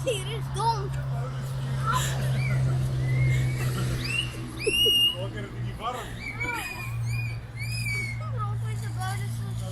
Hier is dom. Oh, het niet warm. Nou, voor de bodem zo.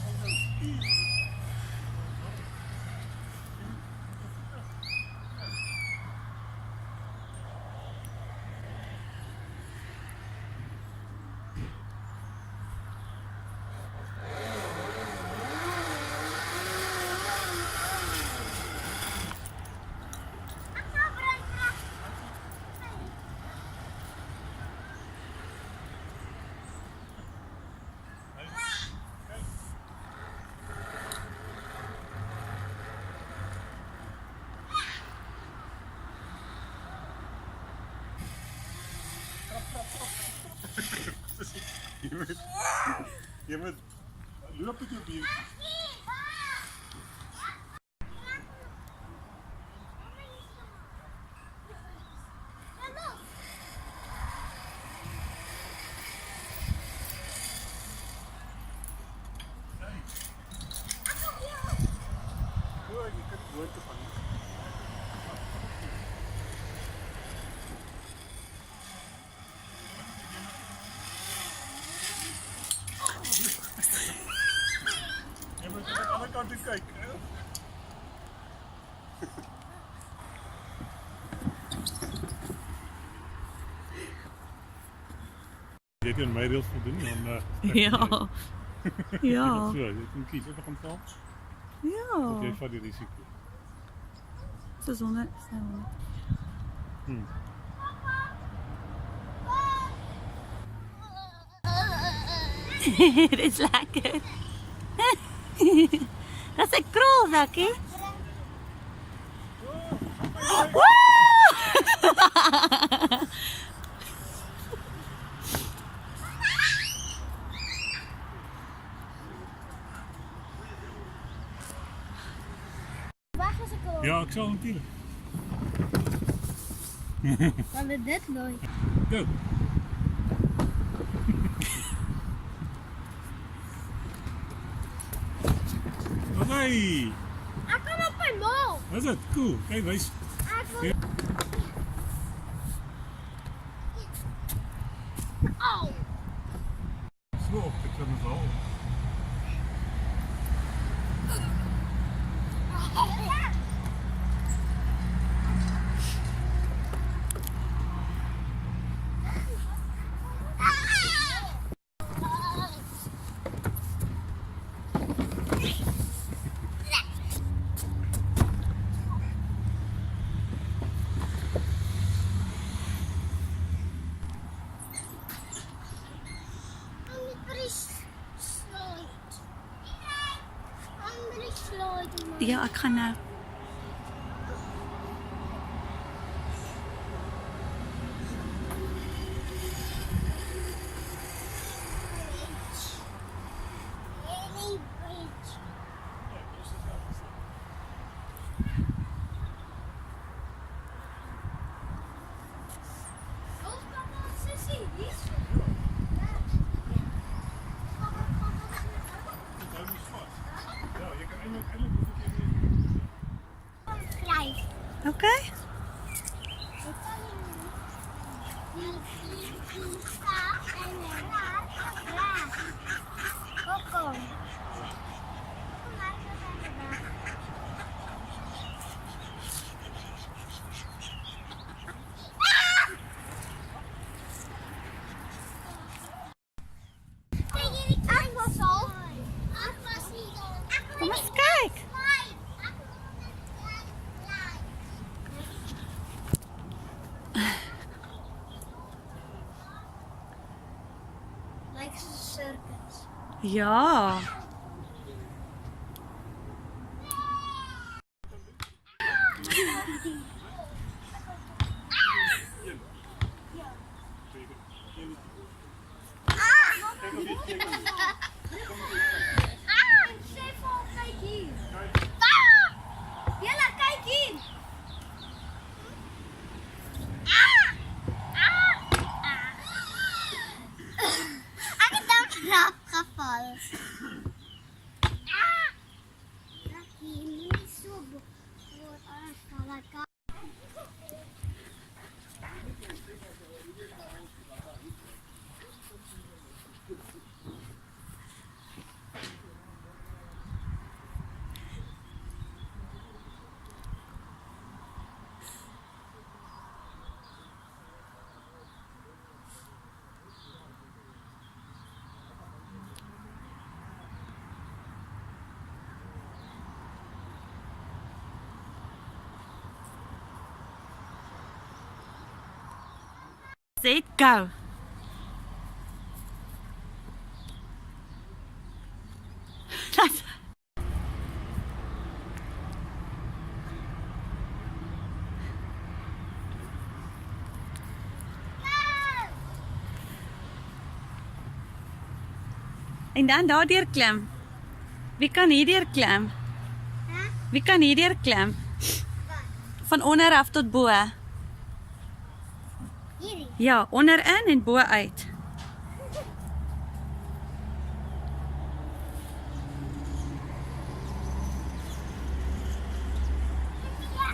Je moet loop met je bier. Je kunt het woord vangen. Je moet aan de andere kant eens kijken. Hè? Je kan mij rails voldoen, dan Ja. Ja. Zo, je kunt kiezen of we gaan vallen. Of jij Ja. vat die risico. Ze zonne. Dit is lekker. Dat is een krolzakje. Waar is ik al? Ja, ik zal hem tillen. Van het net nooit. Go. Hey, Ik kom op mijn mol. wat is het? Cool. Kijk, wees. Ik Oh. Zo, ik kan het al. Ja, ik ga naar. Ja, je kan eindelijk een keer weer. Oké. Coco. Kom eens kijk. Lijkt een circus. Ja. Stefan, kijk hier. Jella, kijk hier. Ik heb daar knap gevallen. Niet zo voor alles vallen. Set, go. That's... En dan daardeur klim. Wie kan hierdeur klim? Hè? Wie kan hierdeur klim? Wat? Van onder af tot bo. Hierdie. Ja, onderin en bo uit. Ja.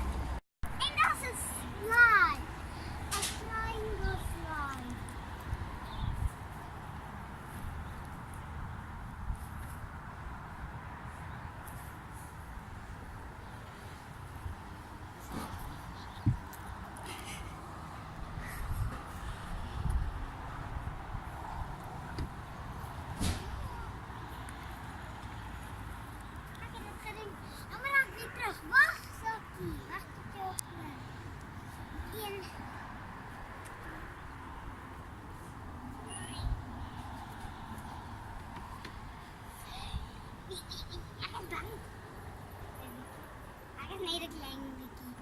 En dat is een slide. Een triangle slide. Kijk, dat gaat in. Dan maar dan weer terug. Wacht, Sophie. Wacht tot je opneemt. In. Ek is bang. Ek is net 'n klein bietjie.